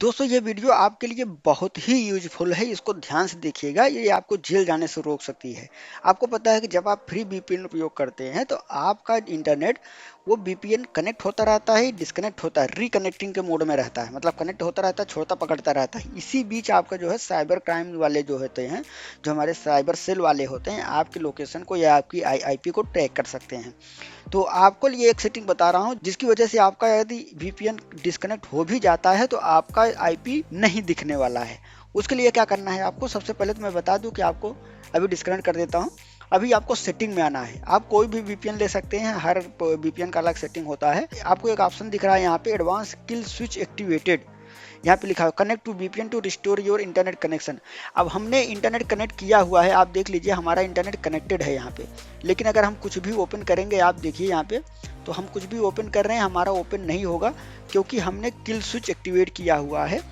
दोस्तों ये वीडियो आपके लिए बहुत ही यूज़फुल है, इसको ध्यान से देखिएगा, ये आपको जेल जाने से रोक सकती है। आपको पता है कि जब आप फ्री वीपीएन उपयोग करते हैं तो आपका इंटरनेट वो वीपीएन कनेक्ट होता रहता है, डिस्कनेक्ट होता है, रिकनेक्टिंग के मोड में रहता है, मतलब कनेक्ट होता रहता है, छोड़ता पकड़ता रहता है। इसी बीच आपका जो है साइबर क्राइम वाले जो होते हैं, जो हमारे साइबर सेल वाले होते हैं, आपकी लोकेशन को या आपकी आईपी को ट्रैक कर सकते हैं। तो आपको लिए एक सेटिंग बता रहा हूँ जिसकी वजह से आपका यदि वीपीएन डिस्कनेक्ट हो भी जाता है तो आपका आईपी नहीं दिखने वाला है। उसके लिए क्या करना है आपको, सबसे पहले तो मैं बता दूं कि आपको अभी डिस्कनेक्ट कर देता हूँ। अभी आपको सेटिंग में आना है, आप कोई भी वीपीएन ले सकते हैं, हर वीपीएन का अलग सेटिंग होता है। आपको एक ऑप्शन दिख रहा है यहाँ पे, एडवांस किल स्विच एक्टिवेटेड, यहाँ पे लिखा है connect to VPN to restore your internet connection. अब हमने इंटरनेट कनेक्ट किया हुआ है, आप देख लीजिए हमारा इंटरनेट कनेक्टेड है यहाँ पे। लेकिन अगर हम कुछ भी ओपन करेंगे, आप देखिए यहाँ पे, तो हम कुछ भी ओपन कर रहे हैं हमारा ओपन नहीं होगा, क्योंकि हमने किल स्विच एक्टिवेट किया हुआ है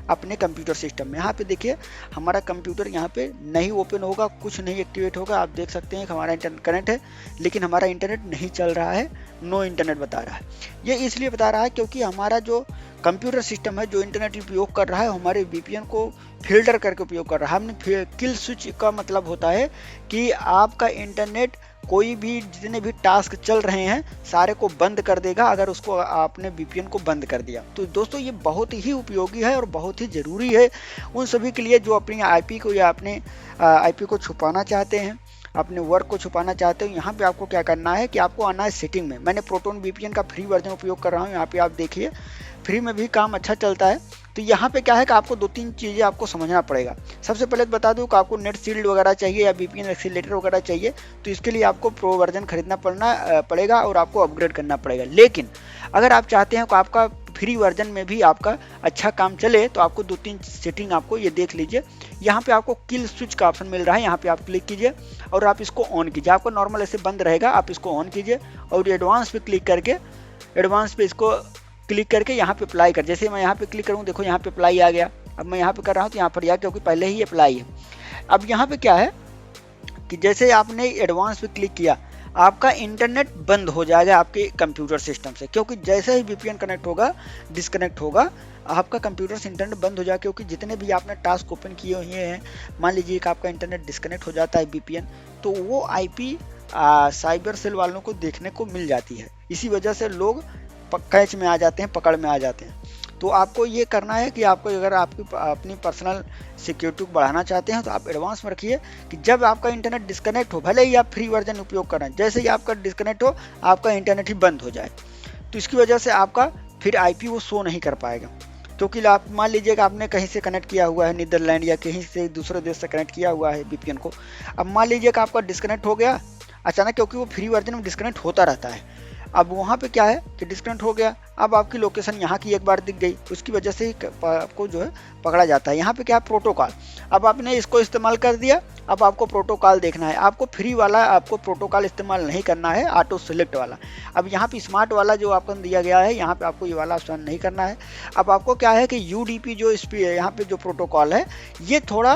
अपने कंप्यूटर सिस्टम में। यहाँ पे देखिए हमारा कंप्यूटर यहाँ पे नहीं ओपन होगा, कुछ नहीं एक्टिवेट होगा। आप देख सकते हैं कि हमारा इंटरनेट कनेक्ट है लेकिन हमारा इंटरनेट नहीं चल रहा है, नो इंटरनेट बता रहा है। ये इसलिए बता रहा है क्योंकि हमारा जो कंप्यूटर सिस्टम है, जो इंटरनेट उपयोग कर रहा है, हमारे वीपीएन को फिल्टर करके उपयोग कर रहा है। हमने किल स्विच का मतलब होता है कि आपका इंटरनेट कोई भी जितने भी टास्क चल रहे हैं सारे को बंद कर देगा अगर उसको आपने वीपीएन को बंद कर दिया। तो दोस्तों ये बहुत ही उपयोगी है और बहुत ही ज़रूरी है उन सभी के लिए जो अपनी आईपी को या अपने आईपी को छुपाना चाहते हैं, अपने वर्क को छुपाना चाहते हो। यहाँ पे आपको क्या करना है कि आपको आना है सेटिंग में। मैंने प्रोटोन वीपीएन का फ्री वर्जन उपयोग कर रहा हूँ, यहाँ पे आप देखिए फ्री में भी काम अच्छा चलता है। तो यहाँ पे क्या है कि आपको दो तीन चीज़ें आपको समझना पड़ेगा। सबसे पहले बता दूँ कि आपको नेट शील्ड वगैरह चाहिए या वीपीएन एक्सीलेटर वगैरह चाहिए, तो इसके लिए आपको प्रो वर्जन खरीदना पड़ेगा और आपको अपग्रेड करना पड़ेगा। लेकिन अगर आप चाहते हैं कि आपका फ्री वर्जन में भी आपका अच्छा काम चले तो आपको दो तीन सेटिंग आपको ये देख लीजिए। यहाँ पे आपको किल स्विच का ऑप्शन मिल रहा है, यहाँ पे आप क्लिक कीजिए और आप इसको ऑन कीजिए। आपको नॉर्मल ऐसे बंद रहेगा, आप इसको ऑन कीजिए और एडवांस पे क्लिक करके, एडवांस पे इसको क्लिक करके यहाँ पे अप्लाई कर। जैसे मैं यहाँ पे क्लिक करूँ, देखो यहाँ पे अप्लाई आ गया। अब मैं यहाँ पे कर रहा हूँ तो यहाँ पर गया क्योंकि पहले ही अप्लाई है। अब यहाँ पे क्या है कि जैसे आपने एडवांस पे क्लिक किया, आपका इंटरनेट बंद हो जाएगा आपके कंप्यूटर सिस्टम से, क्योंकि जैसे ही वीपीएन कनेक्ट होगा, डिस्कनेक्ट होगा, आपका कंप्यूटर से इंटरनेट बंद हो जाएगा। क्योंकि जितने भी आपने टास्क ओपन किए हुए हैं, मान लीजिए कि आपका इंटरनेट डिस्कनेक्ट हो जाता है वीपीएन, तो वो आईपी साइबर सेल वालों को देखने को मिल जाती है। इसी वजह से लोग कैच में आ जाते हैं, पकड़ में आ जाते हैं। तो आपको ये करना है कि आपको अगर आपकी अपनी पर्सनल सिक्योरिटी को बढ़ाना चाहते हैं तो आप एडवांस में रखिए कि जब आपका इंटरनेट डिस्कनेक्ट हो, भले ही आप फ्री वर्जन उपयोग कर रहे हैं, जैसे ही आपका डिस्कनेक्ट हो आपका इंटरनेट ही बंद हो जाए, तो इसकी वजह से आपका फिर आईपी वो शो नहीं कर पाएगा। क्योंकि आप मान लीजिए कि आपने कहीं से कनेक्ट किया हुआ है, नीदरलैंड या कहीं से दूसरे देश से कनेक्ट किया हुआ है वीपीएन को। अब मान लीजिए कि आपका डिस्कनेक्ट हो गया अचानक, क्योंकि वो फ्री वर्जन में डिस्कनेक्ट होता रहता है। अब वहाँ पे क्या है कि डिस्कनेक्ट हो गया, अब आपकी लोकेशन यहाँ की एक बार दिख गई, उसकी वजह से ही आपको जो है पकड़ा जाता है। यहाँ पे क्या है, प्रोटोकॉल। अब आपने इसको इस्तेमाल कर दिया, अब आपको प्रोटोकॉल देखना है। आपको फ्री वाला आपको प्रोटोकॉल इस्तेमाल नहीं करना है, ऑटो सेलेक्ट वाला। अब यहाँ पे स्मार्ट वाला जो आपको दिया गया है, यहाँ पे आपको ये वाला ऑप्शन नहीं करना है। अब आपको क्या है कि यूडीपी जो स्पीड है, यहाँ पे जो प्रोटोकॉल है, ये थोड़ा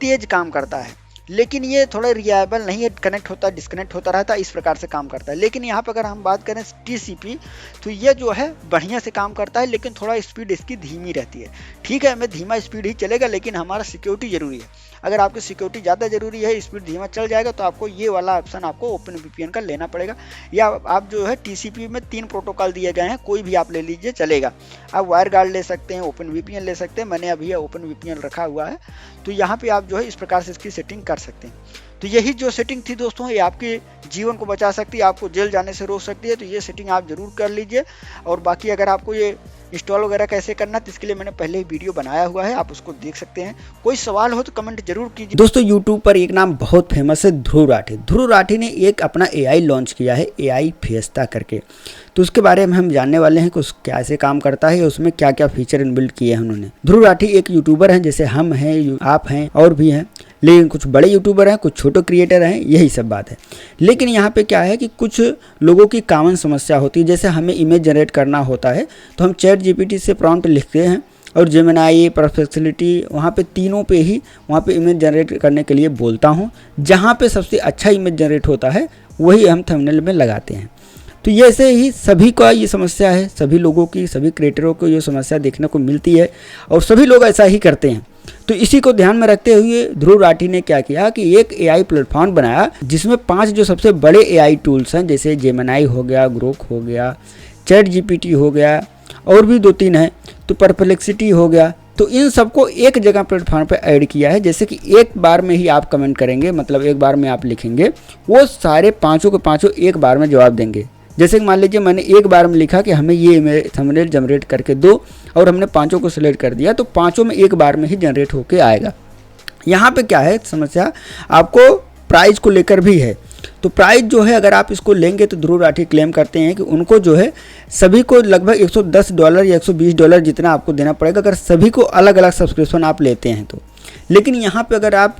तेज काम करता है, लेकिन ये थोड़ा रिलायबल नहीं है, कनेक्ट होता है डिस्कनेक्ट होता रहता है, इस प्रकार से काम करता है। लेकिन यहाँ पर अगर हम बात करें टीसीपी, तो ये जो है बढ़िया से काम करता है, लेकिन थोड़ा स्पीड इसकी धीमी रहती है। ठीक है, हमें धीमा स्पीड ही चलेगा, लेकिन हमारा सिक्योरिटी जरूरी है। अगर आपकी सिक्योरिटी ज़्यादा जरूरी है, स्पीड धीमा चल जाएगा, तो आपको ये वाला ऑप्शन आपको ओपन वीपीएन का लेना पड़ेगा। या आप जो है टीसीपी में 3 प्रोटोकॉल दिए गए हैं, कोई भी आप ले लीजिए चलेगा। आप वायर गार्ड ले सकते हैं, ओपन वीपीएन ले सकते हैं, मैंने अभी ओपन वीपीएन रखा हुआ है। तो यहाँ पे आप जो है इस प्रकार से इसकी सेटिंग कर सकते हैं। तो यही जो सेटिंग थी दोस्तों, ये आपके जीवन को बचा सकती है, आपको जेल जाने से रोक सकती है। तो ये सेटिंग आप जरूर कर लीजिए। और बाकी अगर आपको ये इंस्टॉल वगैरह कैसे करना है, तो इसके लिए मैंने पहले ही वीडियो बनाया हुआ है, आप उसको देख सकते हैं। कोई सवाल हो तो कमेंट जरूर कीजिए। दोस्तों यूट्यूब पर एक नाम बहुत फेमस है, ध्रुव राठी। ध्रुव राठी ने एक अपना एआई लॉन्च किया है, एआई फिएस्टा करके। तो उसके बारे में हम जानने वाले हैं कि उस कैसे काम करता है, उसमें क्या क्या फीचर इनबिल्ट किए हैं उन्होंने। ध्रुव राठी एक यूट्यूबर हैं, जैसे हम हैं, आप हैं और भी हैं, लेकिन कुछ बड़े यूट्यूबर हैं, कुछ छोटे क्रिएटर हैं, यही सब बात है। लेकिन यहाँ पे क्या है कि कुछ लोगों की कॉमन समस्या होती है। जैसे हमें इमेज जनरेट करना होता है तो हम चैट जीपीटी से प्रॉम्प्ट लिखते हैं और जेमिनाई, परप्लेक्सिटी, वहाँ पे तीनों पे ही वहाँ पे इमेज जनरेट करने के लिए बोलता हूँ। जहाँ पे सबसे अच्छा इमेज जनरेट होता है वही हम थंबनेल में लगाते हैं। तो ये ऐसे ही सभी का ये समस्या है, सभी लोगों की, सभी क्रिएटरों को ये समस्या देखने को मिलती है और सभी लोग ऐसा ही करते हैं। तो इसी को ध्यान में रखते हुए ध्रुव राठी ने क्या किया कि एक एआई प्लेटफॉर्म बनाया जिसमें 5 जो सबसे बड़े एआई टूल्स हैं, जैसे जेमिनी हो गया, ग्रोक हो गया, चैट जीपीटी हो गया और भी 2-3 हैं, तो परप्लेक्सिटी हो गया, तो इन सबको एक जगह प्लेटफॉर्म पे ऐड किया है। जैसे कि एक बार में ही आप कमेंट करेंगे, मतलब एक बार में आप लिखेंगे, वो सारे पाँचों के पाँचों एक बार में जवाब देंगे। जैसे कि मान लीजिए मैंने एक बार में लिखा कि हमें ये थंबनेल जनरेट करके दो और हमने पाँचों को सिलेक्ट कर दिया, तो पाँचों में एक बार में ही जनरेट होके आएगा। यहाँ पे क्या है समस्या, आपको प्राइस को लेकर भी है। तो प्राइस जो है अगर आप इसको लेंगे तो ध्रुव राठी क्लेम करते हैं कि उनको जो है सभी को लगभग $110 या $120 जितना आपको देना पड़ेगा अगर सभी को अलग अलग सब्सक्रिप्शन आप लेते हैं तो। लेकिन यहाँ पे अगर आप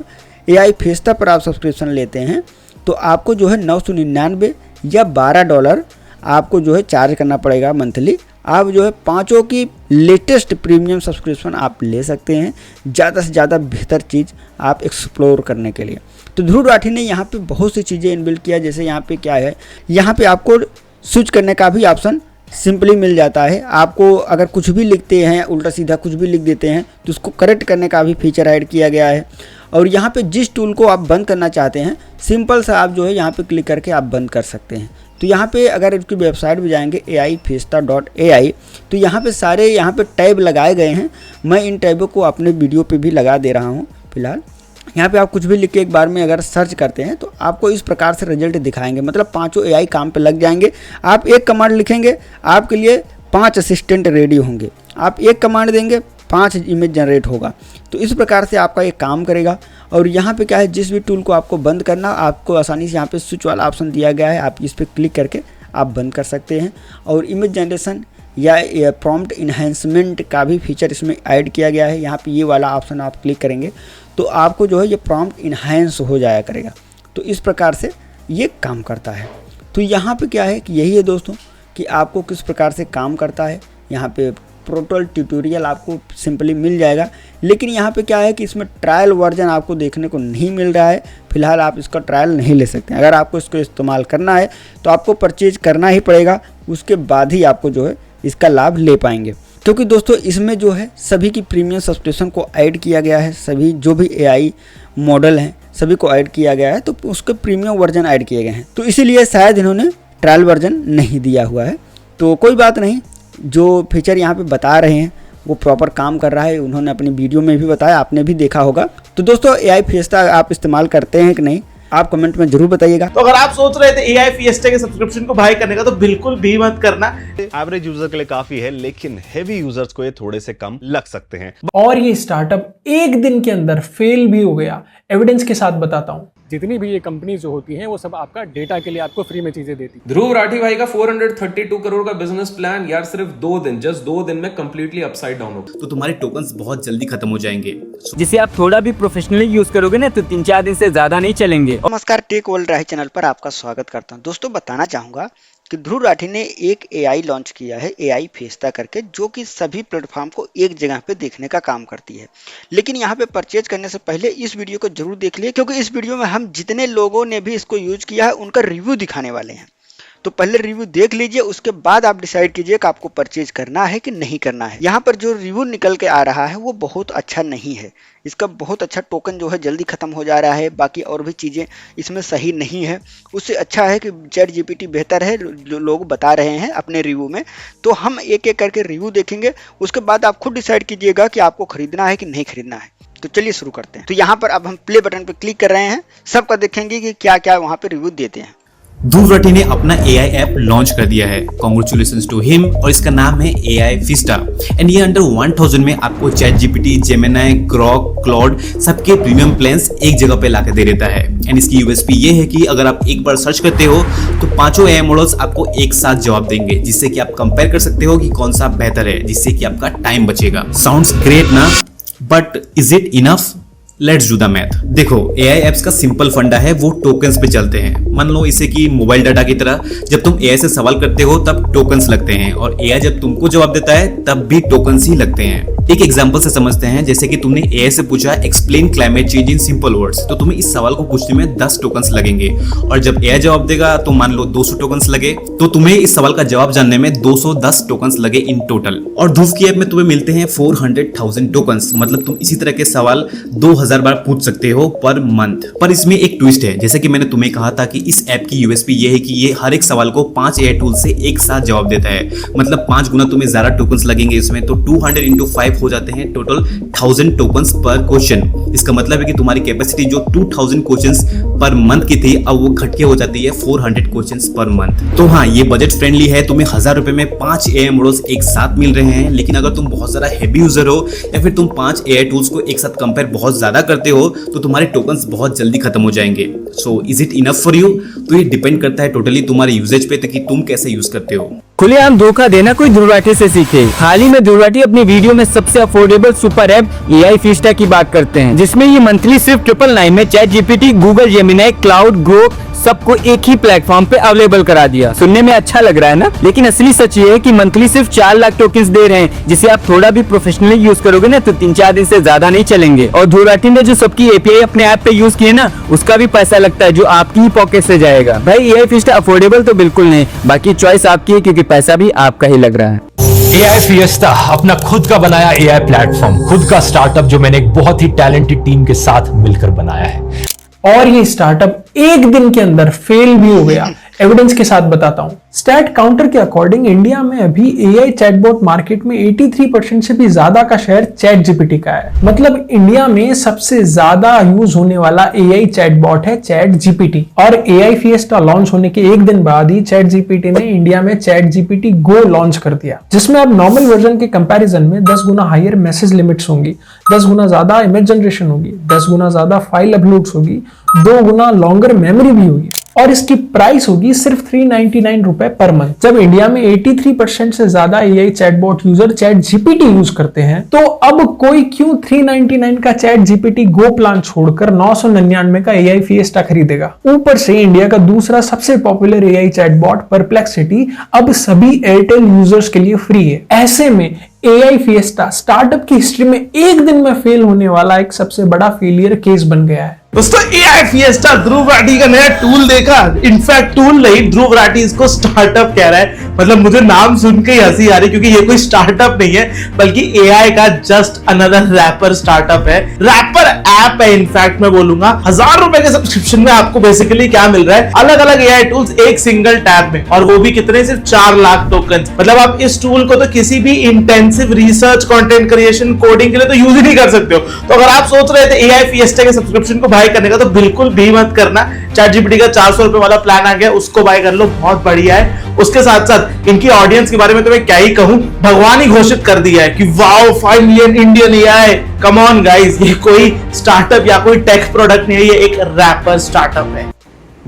एआई फेस्टा पर आप सब्सक्रिप्शन लेते हैं तो आपको जो है 999 या $12 आपको जो है चार्ज करना पड़ेगा मंथली। आप जो है पाँचों की लेटेस्ट प्रीमियम सब्सक्रिप्शन आप ले सकते हैं, ज़्यादा से ज़्यादा बेहतर चीज़ आप एक्सप्लोर करने के लिए। तो ध्रुव राठी ने यहाँ पे बहुत सी चीज़ें इनबिल्ट किया। जैसे यहाँ पे क्या है, यहाँ पे आपको स्विच करने का भी ऑप्शन सिंपली मिल जाता है। आपको अगर कुछ भी लिखते हैं, उल्टा सीधा कुछ भी लिख देते हैं, तो उसको करेक्ट करने का भी फीचर ऐड किया गया है। और यहाँ पे जिस टूल को आप बंद करना चाहते हैं, सिंपल सा आप जो है यहाँ पे क्लिक करके आप बंद कर सकते हैं। तो यहाँ पे अगर इसकी वेबसाइट भी जाएंगे aifesta.ai, तो यहाँ पे सारे यहाँ पे टैब लगाए गए हैं। मैं इन टैबों को अपने वीडियो पे भी लगा दे रहा हूँ फिलहाल। यहाँ पे आप कुछ भी लिख के एक बार में अगर सर्च करते हैं तो आपको इस प्रकार से रिजल्ट दिखाएंगे, मतलब पाँचों एआई काम पे लग जाएंगे। आप एक कमांड लिखेंगे, आपके लिए 5 असिस्टेंट रेडी होंगे। आप एक कमांड देंगे, 5 इमेज जनरेट होगा। तो इस प्रकार से आपका ये काम करेगा। और यहाँ पे क्या है, जिस भी टूल को आपको बंद करना, आपको आसानी से यहाँ पे स्विच वाला ऑप्शन दिया गया है, आप इस पर क्लिक करके आप बंद कर सकते हैं। और इमेज जनरेशन या प्रॉम्प्ट इन्हेंसमेंट का भी फीचर इसमें ऐड किया गया है। यहाँ पे ये वाला ऑप्शन आप क्लिक करेंगे तो आपको जो है ये प्रॉम्प्ट इन्हेंस हो जाया करेगा। तो इस प्रकार से ये काम करता है। तो यहाँ पे क्या है कि यही है दोस्तों कि आपको किस प्रकार से काम करता है। यहाँ पे टोटल ट्यूटोरियल आपको सिंपली मिल जाएगा। लेकिन यहाँ पे क्या है कि इसमें ट्रायल वर्जन आपको देखने को नहीं मिल रहा है। फिलहाल आप इसका ट्रायल नहीं ले सकते। अगर आपको इसको इस्तेमाल करना है तो आपको परचेज करना ही पड़ेगा, उसके बाद ही आपको जो है इसका लाभ ले पाएंगे। क्योंकि दोस्तों इसमें जो है सभी की प्रीमियम सब्सक्रिप्शन को ऐड किया गया है। सभी जो भी एआई मॉडल हैं सभी को ऐड किया गया है, तो उसके प्रीमियम वर्जन ऐड किए गए हैं। तो इसीलिए शायद इन्होंने ट्रायल वर्जन नहीं दिया हुआ है। तो कोई बात नहीं, जो फीचर यहाँ पे बता रहे हैं वो प्रॉपर काम कर रहा है। उन्होंने अपनी वीडियो में भी बताया, आपने भी देखा होगा। तो दोस्तों एआई फेस्टा आप इस्तेमाल करते हैं कि नहीं, आप कमेंट में जरूर बताइएगा। तो अगर आप सोच रहे थे एआई फिएस्टा के सब्सक्रिप्शन को बाय करने का, तो बिल्कुल भी मत करना। एवरेज यूजर के लिए काफी है, लेकिन हेवी यूजर्स को ये थोड़े से कम लग सकते हैं। और ये स्टार्टअप एक दिन के अंदर फेल भी हो गया। एविडेंस के साथ बताता हूं। जितनी भी ये कंपनी जो होती हैं वो सब आपका डेटा के लिए आपको फ्री में चीजें देती। ध्रुव राठी भाई का 432 करोड़ का बिजनेस प्लान यार सिर्फ 2 दिन, जस्ट 2 दिन में कंप्लीटली अपसाइड डाउन हो। तो तुम्हारे टोकन्स बहुत जल्दी खत्म हो जाएंगे। जिसे आप थोड़ा भी प्रोफेशनली यूज करोगे ना तो 3-4 दिन से ज्यादा नहीं चलेंगे। नमस्कार, टेक वर्ल्ड राही चैनल पर आपका स्वागत करता हूं। दोस्तों बताना चाहूंगा कि ध्रुव राठी ने एक एआई लॉन्च किया है, एआई फेस्टा करके, जो कि सभी प्लेटफॉर्म को एक जगह पे देखने का काम करती है। लेकिन यहाँ पे परचेज करने से पहले इस वीडियो को जरूर देख लिए, क्योंकि इस वीडियो में हम जितने लोगों ने भी इसको यूज किया है उनका रिव्यू दिखाने वाले हैं। तो पहले रिव्यू देख लीजिए, उसके बाद आप डिसाइड कीजिए कि आपको परचेज करना है कि नहीं करना है। यहाँ पर जो रिव्यू निकल के आ रहा है वो बहुत अच्छा नहीं है। इसका बहुत अच्छा टोकन जो है जल्दी खत्म हो जा रहा है, बाकी और भी चीज़ें इसमें सही नहीं है। उससे अच्छा है कि चैट जीपीटी बेहतर है, जो लोग बता रहे हैं अपने रिव्यू में। तो हम एक एक करके रिव्यू देखेंगे, उसके बाद आप खुद डिसाइड कीजिएगा कि आपको खरीदना है कि नहीं खरीदना है। तो चलिए शुरू करते हैं। तो यहाँ पर अब हम प्ले बटन पर क्लिक कर रहे हैं, सबका देखेंगे कि क्या क्या वहाँ पर रिव्यू देते हैं। ध्रुव राठी ने अपना एआई ऐप लॉन्च कर दिया है। Congratulations to him. और इसका नाम है एआई फेस्टा एंड ये अंडर 1000 में आपको ChatGPT, Gemini, Grok, Claude सबके प्रीमियम प्लान्स एक जगह पे लाके दे देता है। एंड इसकी यूएसपी ये है कि अगर आप एक बार सर्च करते हो तो पांचों एआई मॉडल्स आपको एक साथ जवाब देंगे, जिससे कि आप कंपेयर कर सकते हो कि कौन सा बेहतर है, जिससे कि आपका टाइम बचेगा। साउंड्स ग्रेट ना, but is it enough? Let's do the math. देखो एआई एप्स का सिंपल फंडा है, वो टोकन्स पे चलते हैं। मान लो इसे कि मोबाइल डाटा की तरह जब तुम एआई से सवाल करते हो तब टोकन्स लगते हैं, और एआई जब तुमको जवाब देता है तब भी टोकन्स ही लगते हैं। एक एग्जांपल से समझते हैं। जैसे कि तुमने एआई से पूछा explain climate change in simple words, तो तुम्हें इस सवाल को पूछने में 10 टोकन्स लगेंगे, और जब एआई जवाब देगा तो मान लो 200 टोकन्स लगे, तो तुम्हें इस सवाल का जवाब जानने में 210 टोकन्स लगे इन टोटल। और ध्रुव की ऐप में तुम्हें मिलते हैं 400,000 टोकन्स, मतलब तुम इसी तरह के सवाल 2000 बार पूछ सकते हो पर मंथ। पर इसमें एक ट्विस्ट है, जैसे कि मैंने तुम्हें कहा था कि इस ऐप की यूएसपी ये है कि ये हर एक सवाल को 5 एआई टूल से एक साथ जवाब देता है, मतलब 5 गुना तुम्हें ज्यादा टोकन्स लगेंगे इसमें, तो 200 into 5 हो जाते हैं टोटल 1000 टोकन्स पर क्वेश्चन। इसका मतलब है कि तुम्हारी कैपेसिटी जो 2000 क्वेश्चंस पर मंथ की थी, अब वो घट के हो जाती है 400 क्वेश्चंस पर मंथ। तो हाँ, ये बजट फ्रेंडली है, तुम्हें 1000 रुपए में 5 एआई मॉडल्स एक साथ मिल रहे हैं। लेकिन अगर तुम बहुत ज्यादा हेवी यूजर हो या फिर तुम 5 एआई टूल्स को एक साथ कंपेयर बहुत ज्यादा करते हो, तो तुम्हारे टोकन्स बहुत जल्दी खत्म हो जाएंगे। So is it enough for you? तो ये डिपेंड करता है टोटली तुम्हारे यूजेज पे, ताकि तुम कैसे यूज करते हो। खुलेआम धोखा देना कोई ध्रुव राठी से सीखे। हाल ही में ध्रुव राठी अपनी वीडियो में सबसे affordable super app AI fiesta की बात करते हैं, जिसमें ये मंथली सिर्फ 999 में chat GPT, Google Gemini, cloud, Grok सबको एक ही प्लेटफॉर्म पे अवेलेबल करा दिया। सुनने में अच्छा लग रहा है ना, लेकिन असली सच ये है कि मंथली सिर्फ 4 लाख टोकन्स दे रहे हैं, जिसे आप थोड़ा भी प्रोफेशनली यूज करोगे ना तो 3-4 दिन से ज्यादा नहीं चलेंगे। और ध्रुव राठी ने जो सबकी एपीआई अपने ऐप पे यूज किए ना, उसका भी पैसा लगता है जो आपकी ही पॉकेट से जाएगा। भाई एआई फीस्टा अफोर्डेबल तो बिल्कुल नहीं, बाकी चॉइस आपकी है, क्योंकि पैसा भी आपका ही लग रहा है। एआई फिएस्टा अपना खुद का बनाया एआई प्लेटफॉर्म, खुद का स्टार्टअप जो मैंने एक बहुत ही टैलेंटेड टीम के साथ मिलकर बनाया है। और ये स्टार्टअप एक दिन के अंदर फेल भी हो गया। एविडेंस के साथ बताता हूं। स्टैट काउंटर के अकॉर्डिंग इंडिया में अभी एआई चैटबॉट मार्केट में 83% से भी ज्यादा का शेयर चैट जीपीटी का है। मतलब इंडिया में सबसे ज्यादा यूज होने वाला एआई चैटबॉट है चैट जीपीटी। और एआई फिएस्टा लॉन्च होने के एक दिन बाद ही चैट जीपीटी ने इंडिया में चैट जीपीटी गो लॉन्च कर दिया, जिसमें अब नॉर्मल वर्जन के कंपैरिजन में 10 गुना हायर मैसेज लिमिट्स होंगी, 10 गुना ज्यादा इमेज जनरेशन होगी, 10 गुना ज्यादा फाइल अपलोड्स होगी, 2 गुना लॉन्गर मेमोरी भी होगी, और इसकी प्राइस होगी सिर्फ 399 रुपए पर मंथ। जब इंडिया में 83% से ज्यादा AI chatbot user chat GPT use करते हैं, तो अब कोई क्यों 399 का चैट जीपीटी गो प्लान छोड़कर 999 का एआई फिएस्टा खरीदेगा? ऊपर से इंडिया का दूसरा सबसे पॉपुलर एआई चैटबॉट परप्लेक्सिटी अब सभी एयरटेल यूजर्स के लिए फ्री है। ऐसे में एआई फिएस्टा स्टार्टअप की हिस्ट्री में एक दिन में फेल होने वाला एक सबसे बड़ा फेलियर केस बन गया है। दोस्तों एआई फिएस्टा ध्रुव राठी का नया टूल देखा। इनफैक्ट टूल नहीं, ध्रुव राठी इसको स्टार्टअप कह रहा है। मतलब मुझे नाम सुन के ही हंसी आ रही, क्योंकि ये कोई स्टार्टअप नहीं है, बल्कि एआई का जस्ट अनदर रैपर स्टार्टअप है, रैपर ऐप है। इनफैक्ट मैं बोलूंगा 1000 रुपए के सब्सक्रिप्शन में आपको बेसिकली क्या मिल रहा है, अलग अलग एआई टूल्स एक सिंगल टैब में, और वो भी कितने, सिर्फ 4 लाख टोकन। मतलब आप इस टूल को तो किसी भी intensive research, content creation, coding के लिए तो यूज ही नहीं कर सकते हो। तो अगर आप सोच रहे थे एआई फिएस्टा के सब्सक्रिप्शन को बाय करने का, तो बिल्कुल भी मत करना। चैट जीपीटी का 400 रुपए वाला प्लान आ गया, उसको बाय कर लो, बहुत बढ़िया है। उसके साथ साथ इनकी ऑडियंस के बारे में तो मैं क्या ही कहूं, भगवान ही घोषित कर दिया है कि wow 5 million Indian AI. Come on guys, ये कोई स्टार्टअप या कोई टेक प्रोडक्ट नहीं है, ये एक रैपर स्टार्टअप है।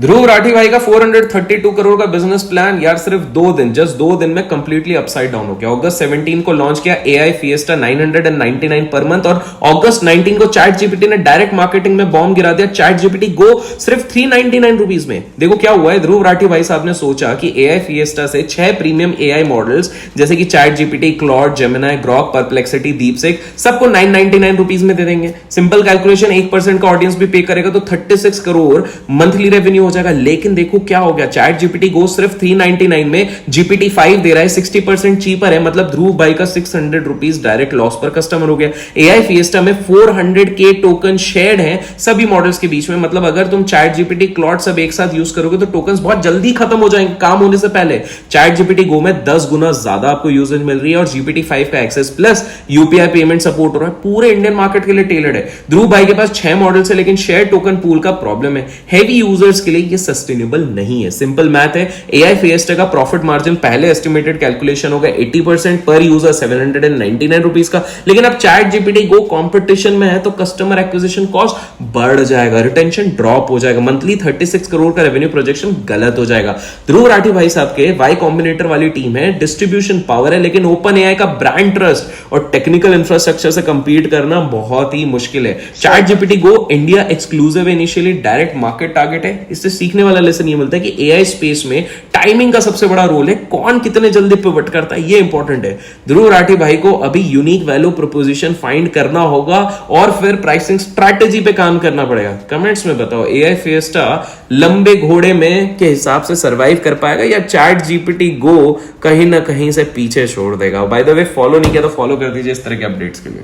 ध्रुव राठी भाई का 432 करोड़ का बिजनेस प्लान यार सिर्फ 2 दिन, जस्ट 2 दिन में कंप्लीटली अपसाइड डाउन हो गया। अगस्त 17 को लॉन्च किया एआई फिएस्टा 999 पर मंथ, और अगस्त 19 को चैट जीपीटी ने डायरेक्ट मार्केटिंग में बॉम्ब गिरा दिया। चैट जीपीटी गो सिर्फ 399 रुपीज में। देखो क्या हुआ है, ध्रुव राठी भाई साहब ने सोचा कि एआई फिएस्टा से 6 प्रीमियम एआई मॉडल्स जैसे कि chat GPT, Claude, Gemini, Grok, perplexity, DeepSeek सबको 999 रुपीज में दे देंगे। सिंपल कैलकुलेशन, 1% का ऑडियंस भी पे करेगा तो 36 करोड़ मंथली रेवेन्यू हो जाएगा। लेकिन देखो क्या हो गया, चैट जीपीटी गो सिर्फ 399 में, जीपीटी 5 दे रहा है, 60% चीपर है। मतलब ध्रुव भाई का 600 रुपीज डायरेक्ट लॉस पर कस्टमर हो गया। एआई फिएस्टा में 400K टोकन शेयर्ड हैं सभी मॉडल्स के बीच में। मतलब अगर तुम चैट जीपीटी, क्लॉड सब एक साथ यूज करोगे तो टोकन बहुत जल्दी खत्म हो जाएंगे काम होने से पहले। चैट जीपीटी गो में 10 गुना ज्यादा आपको यूजेज मिल रही है, और जीपीटी 5 का access plus UPI payment support हो रहा है। पूरे इंडियन मार्केट के लिए टेलर्ड है। ध्रुव भाई के पास 6 मॉडल्स है, लेकिन शेयर टोकन पूल का प्रॉब्लम है। हेवी यूजर्स के लिए ये सस्टेनेबल नहीं है। सिंपल मैथ है, एआई फिएस्टा का प्रॉफिट मार्जिन पहले एस्टिमेटेड कैलकुलेशन होगा 80% पर यूजर 799 रुपीस का, लेकिन अब चैट जीपीटी गो कंपटीशन में है तो कस्टमर एक्विजिशन कॉस्ट बढ़ जाएगा, रिटेंशन ड्रॉप हो जाएगा, मंथली 36 करोड़ का रेवेन्यू प्रोजेक्शन गलत हो जाएगा। ध्रुव राठी भाई साहब के वाई कॉम्बिनेटर वाली टीम है, डिस्ट्रीब्यूशन पावर है, लेकिन ओपन एआई का ब्रांड ट्रस्ट और टेक्निकल इंफ्रास्ट्रक्चर से कंपीट करना बहुत ही मुश्किल है। Chat GPT go India exclusive initially direct market target है, इससे सीखने वाला लेसन ये मिलता है कि एआई स्पेस में टाइमिंग का सबसे बड़ा रोल है, कौन कितने जल्दी पिवट करता है ये इंपॉर्टेंट है। ध्रुव राठी भाई को अभी यूनिक वैल्यू प्रोपोजिशन फाइंड करना होगा और फिर प्राइसिंग स्ट्रैटेजी पे काम करना पड़ेगा। कमेंट्स में बताओ एआई फिएस्टा लंबे घोड़े में के हिसाब से सरवाइव कर पाएगा या चैट जीपीटी गो कहीं ना कहीं से पीछे छोड़ देगा। बाय द वे फॉलो नहीं किया तो फॉलो कर दीजिए इस तरह के अपडेट्स के लिए।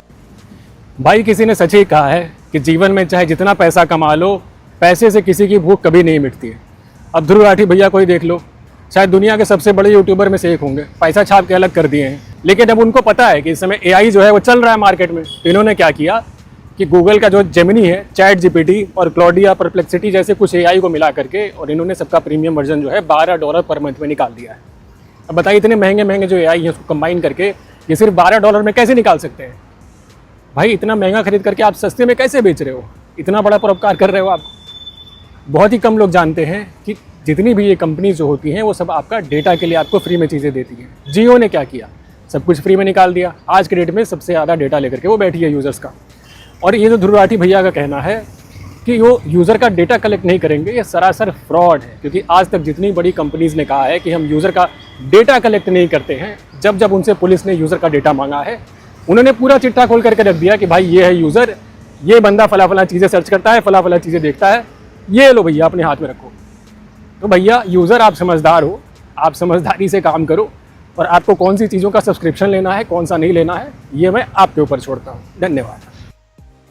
भाई किसी ने सच ही कहा है कि जीवन में चाहे जितना पैसा कमा लो, पैसे से किसी की भूख कभी नहीं मिटती है। अब ध्रुव राठी भैया को ही देख लो, शायद दुनिया के सबसे बड़े यूट्यूबर में से एक होंगे, पैसा छाप के अलग कर दिए हैं। लेकिन अब उनको पता है कि इस समय एआई जो है वो चल रहा है मार्केट में, तो इन्होंने क्या किया कि गूगल का जो जेमिनी है, चैट जीपीटी और क्लॉडिया, परप्लेक्सिटी जैसे कुछ एआई को मिला करके और इन्होंने सबका प्रीमियम वर्जन जो है $12 पर मंथ में निकाल दिया है। अब बताइए इतने महंगे महंगे जो एआई है उसको कंबाइन करके ये सिर्फ $12 में कैसे निकाल सकते हैं। भाई इतना महंगा खरीद करके आप सस्ते में कैसे बेच रहे हो, इतना बड़ा परोपकार कर रहे हो आप। बहुत ही कम लोग जानते हैं कि जितनी भी ये कंपनी जो होती हैं वो सब आपका डेटा के लिए आपको फ्री में चीज़ें देती हैं। जियो ने क्या किया, सब कुछ फ्री में निकाल दिया। आज के डेट में सबसे ज़्यादा डेटा लेकर के वो बैठी है यूज़र्स का। और ये जो ध्रुव राठी भैया का कहना है कि वो यूज़र का डेटा कलेक्ट नहीं करेंगे, ये सरासर फ्रॉड है। क्योंकि आज तक जितनी बड़ी कंपनीज़ ने कहा है कि हम यूज़र का डेटा कलेक्ट नहीं करते हैं, जब जब उनसे पुलिस ने यूज़र का डेटा मांगा है उन्होंने पूरा चिट्ठा खोल करके रख दिया कि भाई ये है यूज़र, ये बंदा फला फला चीज़ें सर्च करता है, फला फला चीज़ें देखता है, ये लो भैया अपने हाथ में रखो। तो भैया यूज़र आप समझदार हो, आप समझदारी से काम करो और आपको कौन सी चीज़ों का सब्सक्रिप्शन लेना है, कौन सा नहीं लेना है, ये मैं आपके ऊपर छोड़ता हूँ। धन्यवाद।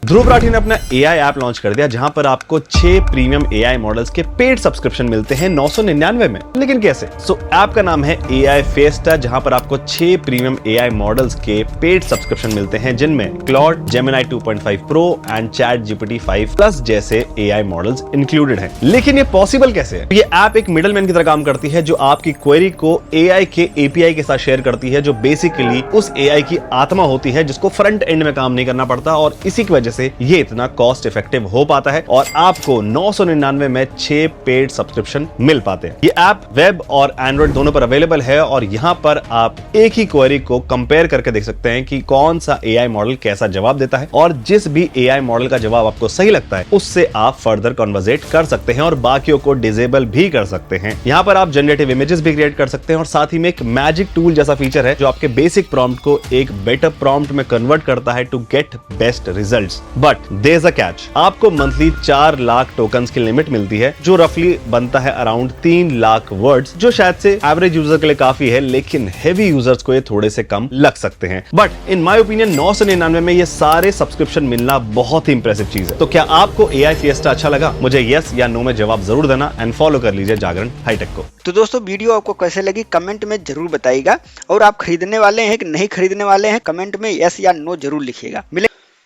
ध्रुव राठी ने अपना एआई ऐप लॉन्च कर दिया जहां पर आपको 6 प्रीमियम एआई मॉडल्स के पेड सब्सक्रिप्शन मिलते हैं 999 में। लेकिन कैसे? ऐप का नाम है एआई फिएस्टा, जहां पर आपको 6 प्रीमियम एआई मॉडल्स के पेड सब्सक्रिप्शन मिलते हैं जिनमें Claude, Gemini 2.5 pro and chat GPT 5 plus जैसे एआई मॉडल्स इंक्लूडेड हैं। लेकिन ये पॉसिबल कैसे है? ये ऐप एक मिडलमैन की तरह काम करती है जो आपकी क्वेरी को एआई के एपीआई के साथ शेयर करती है, जो बेसिकली उस एआई की आत्मा होती है जिसको फ्रंट एंड में काम नहीं करना पड़ता, और इसी की वजह से ये इतना कॉस्ट इफेक्टिव हो पाता है और आपको 999 में 6 पेड सब्सक्रिप्शन मिल पाते हैं। ये ऐप वेब और एंड्रॉइड दोनों पर अवेलेबल है और यहां पर आप एक ही क्वेरी को कंपेयर करके देख सकते हैं कि कौन सा एआई मॉडल कैसा जवाब देता है, और जिस भी एआई मॉडल का जवाब आपको सही लगता है उससे आप फर्दर कन्वर्सेट कर सकते हैं और बाकियों को डिसेबल भी कर सकते हैं। यहां पर आप जनरेटिव इमेजेस भी क्रिएट कर सकते हैं और साथ ही में एक मैजिक टूल जैसा फीचर है जो आपके बेसिक प्रॉम्प्ट को एक बेटर प्रॉम्प्ट में कन्वर्ट करता है to get best results. But there is a catch, आपको मंथली 4 लाख टोकन्स की लिमिट मिलती है जो रफली बनता है अराउंड 3 लाख वर्ड्स, जो शायद से एवरेज यूजर के लिए काफी है, लेकिन हेवी यूजर्स को ये थोड़े से कम लग सकते हैं। बट इन माय ओपिनियन 999 में ये सारे सब्सक्रिप्शन मिलना बहुत ही इंप्रेसिव चीज है। तो क्या आपको एआई फिएस्टा अच्छा लगा? मुझे यस या नो में जवाब जरूर देना एंड फॉलो कर लीजिए जागरण हाईटेक को। तो दोस्तों वीडियो आपको कैसे लगी कमेंट में जरूर बताइएगा, और आप खरीदने वाले हैं कि नहीं खरीदने वाले हैं कमेंट में यस या नो जरूर लिखिएगा।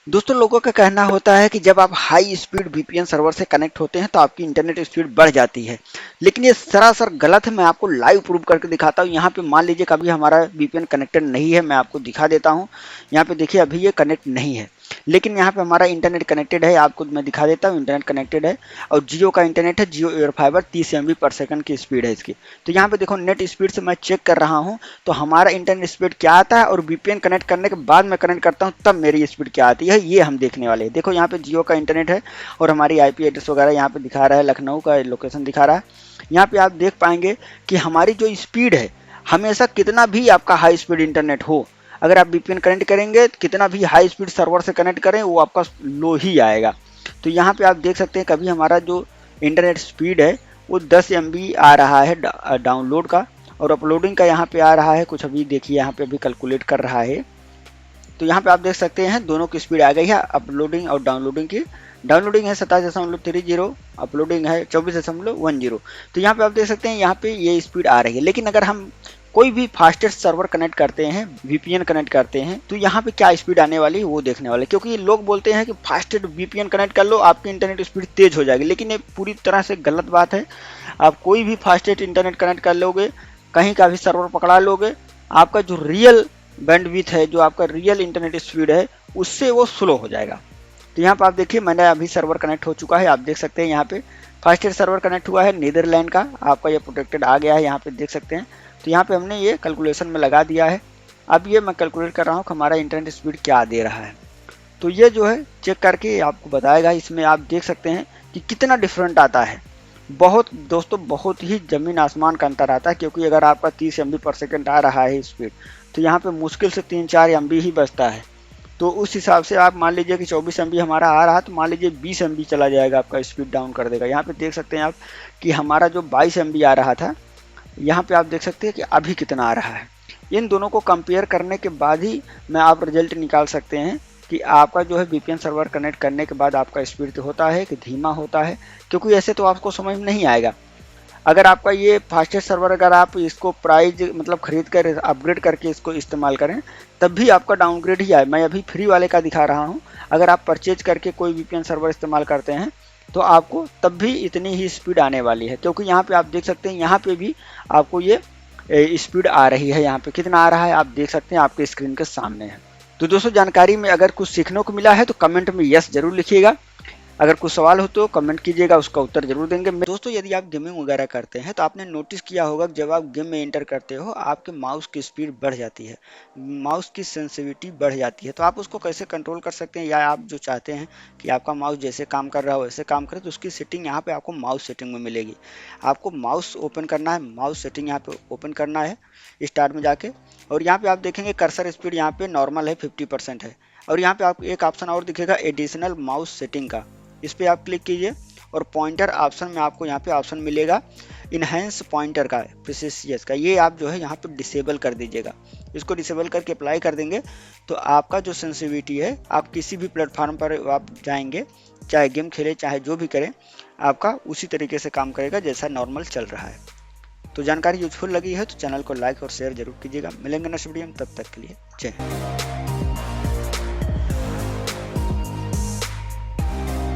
दोस्तों लोगों का कहना होता है कि जब आप हाई स्पीड वीपीएन सर्वर से कनेक्ट होते हैं तो आपकी इंटरनेट स्पीड बढ़ जाती है, लेकिन ये सरासर गलत है। मैं आपको लाइव प्रूव करके दिखाता हूँ। यहाँ पे मान लीजिए कभी हमारा वीपीएन कनेक्टेड नहीं है, मैं आपको दिखा देता हूँ। यहाँ पे देखिए अभी ये कनेक्ट नहीं है, लेकिन यहाँ पे हमारा इंटरनेट कनेक्टेड है। आपको मैं दिखा देता हूँ, इंटरनेट कनेक्टेड है और जियो का इंटरनेट है, जियो एयर फाइबर 30 MB पर सेकंड की स्पीड है इसकी। तो यहाँ पे देखो नेट स्पीड से मैं चेक कर रहा हूँ तो हमारा इंटरनेट स्पीड क्या आता है और वीपीएन कनेक्ट करने के बाद मैं कनेक्ट करता हूँ तब मेरी स्पीड क्या आती है, ये हम देखने वाले हैं। देखो यहाँ पे जियो का इंटरनेट है और हमारी IP एड्रेस वगैरह यहाँ पे दिखा रहा है, लखनऊ का लोकेशन दिखा रहा है। यहाँ पे आप देख पाएंगे कि हमारी जो स्पीड है, हमेशा कितना भी आपका हाई स्पीड इंटरनेट हो, अगर आप वीपीएन कनेक्ट करेंगे कितना भी हाई स्पीड सर्वर से कनेक्ट करें वो आपका लो ही आएगा। तो यहाँ पे आप देख सकते हैं कभी हमारा जो इंटरनेट स्पीड है वो 10 MB आ रहा है डाउनलोड का, और अपलोडिंग का यहाँ पे आ रहा है कुछ, अभी देखिए यहाँ पे अभी कैलकुलेट कर रहा है। तो यहाँ पे आप देख सकते हैं दोनों की स्पीड आ गई है, अपलोडिंग और डाउनलोडिंग की। डाउनलोडिंग है 27.30, अपलोडिंग है 24.10। तो यहाँ पे आप देख सकते हैं यहाँ पे ये स्पीड आ रही है। लेकिन अगर हम कोई भी फास्टेस्ट सर्वर कनेक्ट करते हैं, वीपीएन कनेक्ट करते हैं, तो यहाँ पे क्या स्पीड आने वाली है वो देखने वाले, क्योंकि लोग बोलते हैं कि फास्टेस्ट वीपीएन कनेक्ट कर लो आपकी इंटरनेट स्पीड तेज हो जाएगी, लेकिन ये पूरी तरह से गलत बात है। आप कोई भी फास्टेस्ट इंटरनेट कनेक्ट कर लोगे, कहीं का भी सर्वर पकड़ा लोगे, आपका जो रियल बैंडविड्थ है, जो आपका रियल इंटरनेट स्पीड है, उससे वो स्लो हो जाएगा। तो यहाँ पर आप देखिए मैंने अभी सर्वर कनेक्ट हो चुका है, आप देख सकते हैं यहाँ पे फास्टेस्ट सर्वर कनेक्ट हुआ है नीदरलैंड का, आपका ये प्रोटेक्टेड आ गया है, यहाँ पे देख सकते हैं। तो यहाँ पे हमने ये कैलकुलेशन में लगा दिया है। अब ये मैं कैलकुलेट कर रहा हूँ कि हमारा इंटरनेट स्पीड क्या दे रहा है, तो ये जो है चेक करके आपको बताएगा। इसमें आप देख सकते हैं कि कितना डिफरेंट आता है। बहुत दोस्तों बहुत ही ज़मीन आसमान का अंतर आता है, क्योंकि अगर आपका 30 MB पर सेकेंड आ रहा है स्पीड, तो यहाँ पे मुश्किल से 3-4 MB ही बचता है। तो उस हिसाब से आप मान लीजिए कि 24 MB हमारा आ रहा है, तो मान लीजिए 20 MB चला जाएगा, आपका स्पीड डाउन कर देगा। यहाँ पे देख सकते हैं आप कि हमारा जो 22 MB आ रहा था, यहाँ पे आप देख सकते हैं कि अभी कितना आ रहा है। इन दोनों को कंपेयर करने के बाद ही में आप रिजल्ट निकाल सकते हैं कि आपका जो है VPN सर्वर कनेक्ट करने के बाद आपका स्पीड होता है कि धीमा होता है, क्योंकि ऐसे तो आपको समझ में नहीं आएगा। अगर आपका ये फास्टेस्ट सर्वर, अगर आप इसको प्राइस मतलब खरीद कर अपग्रेड करके इसको इस्तेमाल करें, तब भी आपका डाउनग्रेड ही आए। मैं अभी फ्री वाले का दिखा रहा हूँ, अगर आप परचेज करके कोई VPN सर्वर इस्तेमाल करते हैं तो आपको तब भी इतनी ही स्पीड आने वाली है, क्योंकि यहाँ पे आप देख सकते हैं, यहाँ पे भी आपको ये स्पीड आ रही है। यहाँ पे कितना आ रहा है आप देख सकते हैं, आपके स्क्रीन के सामने है। तो दोस्तों जानकारी में अगर कुछ सीखने को मिला है तो कमेंट में यस जरूर लिखिएगा। अगर कुछ सवाल हो तो कमेंट कीजिएगा, उसका उत्तर जरूर देंगे। दोस्तों यदि आप गेमिंग वगैरह करते हैं तो आपने नोटिस किया होगा कि जब आप गेम में एंटर करते हो आपके माउस की स्पीड बढ़ जाती है, माउस की सेंसिटिविटी बढ़ जाती है। तो आप उसको कैसे कंट्रोल कर सकते हैं, या आप जो चाहते हैं कि आपका माउस जैसे काम कर रहा हो वैसे काम करे, तो उसकी सेटिंग यहाँ पे आपको माउस सेटिंग में मिलेगी। आपको माउस ओपन करना है, माउस सेटिंग यहाँ पे ओपन करना है स्टार्ट में जाके, और यहाँ पे आप देखेंगे कर्सर स्पीड यहाँ पे नॉर्मल है 50% है, और यहाँ पे आपको एक ऑप्शन और दिखेगा एडिशनल माउस सेटिंग का, इस पर आप क्लिक कीजिए और पॉइंटर ऑप्शन में आपको यहाँ पे ऑप्शन मिलेगा इनहेंस पॉइंटर का, प्रिसिसियस का, ये आप जो है यहाँ पे डिसेबल कर दीजिएगा। इसको डिसेबल करके अप्लाई कर देंगे तो आपका जो सेंसिटिविटी है, आप किसी भी प्लेटफॉर्म पर आप जाएंगे, चाहे गेम खेले चाहे जो भी करें, आपका उसी तरीके से काम करेगा जैसा नॉर्मल चल रहा है। तो जानकारी यूजफुल लगी है तो चैनल को लाइक और शेयर जरूर कीजिएगा। मिलेंगे नेक्स्ट वीडियो में, तब तक के लिए जय हिंद।